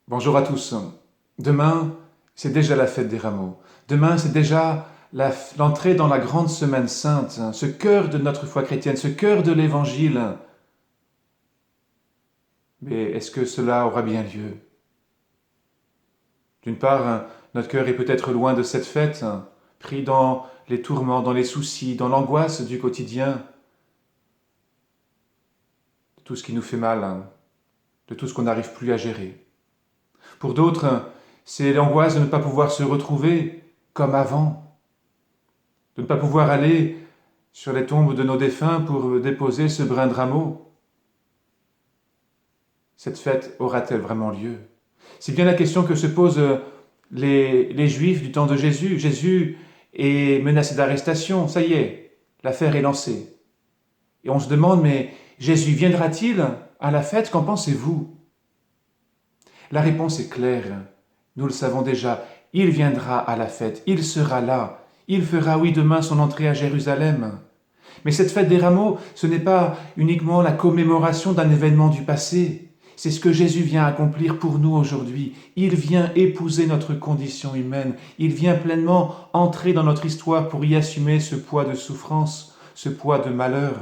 Bonjour à tous. Demain, c'est déjà la fête des rameaux. Demain, c'est déjà l'entrée dans la grande semaine sainte, ce cœur de notre foi chrétienne, ce cœur de l'Évangile. Mais est-ce que cela aura bien lieu? D'une part, notre cœur est peut-être loin de cette fête, pris dans les tourments, dans les soucis, dans l'angoisse du quotidien, de tout ce qui nous fait mal, de tout ce qu'on n'arrive plus à gérer. Pour d'autres, c'est l'angoisse de ne pas pouvoir se retrouver comme avant, de ne pas pouvoir aller sur les tombes de nos défunts pour déposer ce brin de rameau. Cette fête aura-t-elle vraiment lieu? C'est bien la question que se posent les Juifs du temps de Jésus. Jésus est menacé d'arrestation, ça y est, l'affaire est lancée. Et on se demande, mais Jésus viendra-t-il à la fête? Qu'en pensez-vous? La réponse est claire, nous le savons déjà, il viendra à la fête, il sera là, il fera, oui, demain son entrée à Jérusalem. Mais cette fête des rameaux, ce n'est pas uniquement la commémoration d'un événement du passé, c'est ce que Jésus vient accomplir pour nous aujourd'hui. Il vient épouser notre condition humaine, il vient pleinement entrer dans notre histoire pour y assumer ce poids de souffrance, ce poids de malheur,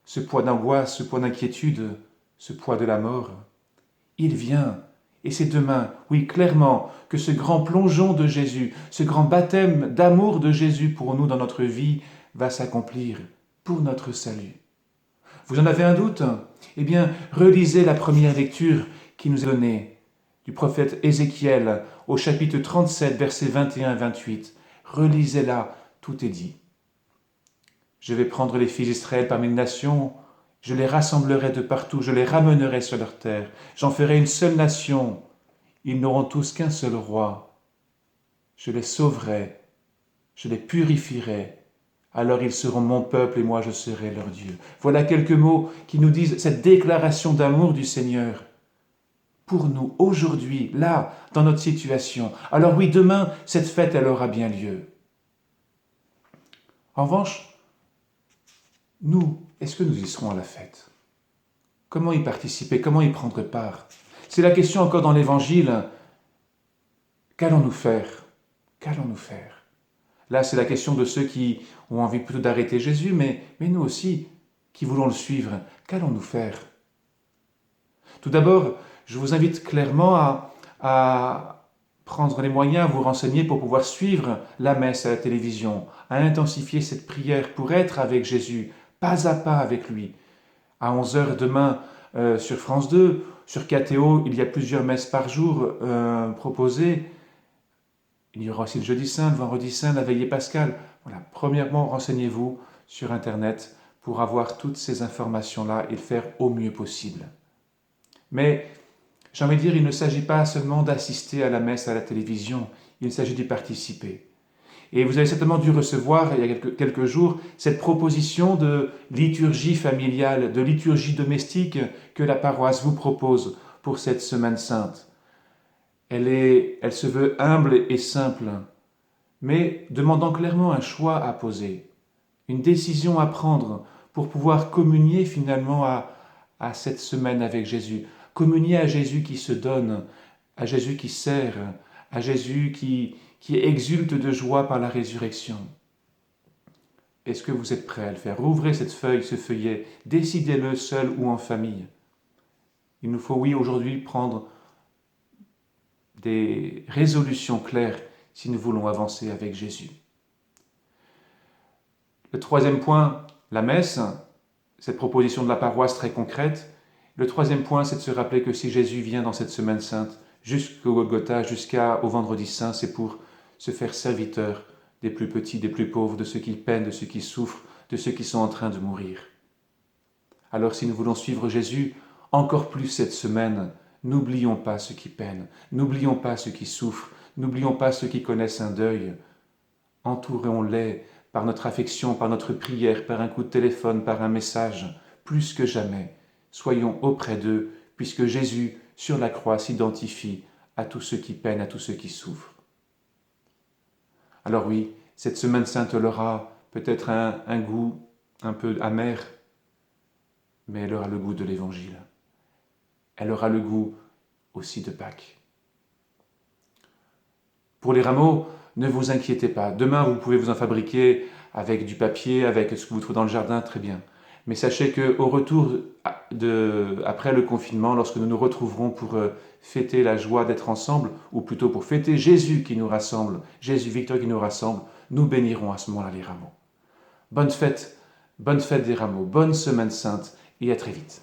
ce poids d'angoisse, ce poids d'inquiétude, ce poids de la mort. Il vient, et c'est demain, oui, clairement, que ce grand plongeon de Jésus, ce grand baptême d'amour de Jésus pour nous dans notre vie va s'accomplir pour notre salut. Vous en avez un doute? Eh bien, relisez la première lecture qui nous est donnée du prophète Ézéchiel au chapitre 37, versets 21 et 28. Relisez-la, tout est dit. Je vais prendre les fils d'Israël parmi les nations, je les rassemblerai de partout, je les ramènerai sur leur terre, j'en ferai une seule nation, ils n'auront tous qu'un seul roi. Je les sauverai, je les purifierai, alors ils seront mon peuple et moi je serai leur Dieu. Voilà quelques mots qui nous disent cette déclaration d'amour du Seigneur pour nous, aujourd'hui, là, dans notre situation. Alors oui, demain, cette fête, elle aura bien lieu. En revanche, nous, est-ce que nous y serons à la fête? Comment y participer? Comment y prendre part? C'est la question encore dans l'Évangile. Qu'allons-nous faire? Qu'allons-nous faire? Là, c'est la question de ceux qui ont envie plutôt d'arrêter Jésus, mais nous aussi, qui voulons le suivre. Qu'allons-nous faire? Tout d'abord, je vous invite clairement à prendre les moyens, à vous renseigner pour pouvoir suivre la messe à la télévision, à intensifier cette prière pour être avec Jésus, pas à pas avec lui. À 11 heures demain sur France 2, sur KTO, il y a plusieurs messes par jour proposées. Il y aura aussi le jeudi saint, le vendredi saint, la veillée pascale. Voilà. Premièrement, renseignez-vous sur Internet pour avoir toutes ces informations-là et le faire au mieux possible. Mais j'ai envie de dire, il ne s'agit pas seulement d'assister à la messe à la télévision, il s'agit d'y participer. Et vous avez certainement dû recevoir, il y a quelques jours, cette proposition de liturgie familiale, de liturgie domestique que la paroisse vous propose pour cette semaine sainte. Elle se veut humble et simple, mais demandant clairement un choix à poser, une décision à prendre pour pouvoir communier finalement à cette semaine avec Jésus, communier à Jésus qui se donne, à Jésus qui sert, à Jésus qui exulte de joie par la résurrection. Est-ce que vous êtes prêt à le faire? Ouvrez cette feuille, ce feuillet, décidez-le seul ou en famille. Il nous faut, oui, aujourd'hui prendre des résolutions claires si nous voulons avancer avec Jésus. Le troisième point, la messe, cette proposition de la paroisse très concrète. Le troisième point, c'est de se rappeler que si Jésus vient dans cette semaine sainte, jusqu'au Golgotha, jusqu'au vendredi saint, c'est pour se faire serviteur des plus petits, des plus pauvres, de ceux qui peinent, de ceux qui souffrent, de ceux qui sont en train de mourir. Alors si nous voulons suivre Jésus, encore plus cette semaine, n'oublions pas ceux qui peinent, n'oublions pas ceux qui souffrent, n'oublions pas ceux qui connaissent un deuil. Entourons-les par notre affection, par notre prière, par un coup de téléphone, par un message, plus que jamais. Soyons auprès d'eux, puisque Jésus, sur la croix, s'identifie à tous ceux qui peinent, à tous ceux qui souffrent. Alors oui, cette semaine sainte aura peut-être un goût un peu amer, mais elle aura le goût de l'Évangile. Elle aura le goût aussi de Pâques. Pour les rameaux, ne vous inquiétez pas. Demain, vous pouvez vous en fabriquer avec du papier, avec ce que vous trouvez dans le jardin, très bien. Mais sachez qu'au retour après le confinement, lorsque nous nous retrouverons pour fêter la joie d'être ensemble, ou plutôt pour fêter Jésus qui nous rassemble, Jésus Victor qui nous rassemble, nous bénirons à ce moment-là les rameaux. Bonne fête des rameaux, bonne semaine sainte et à très vite.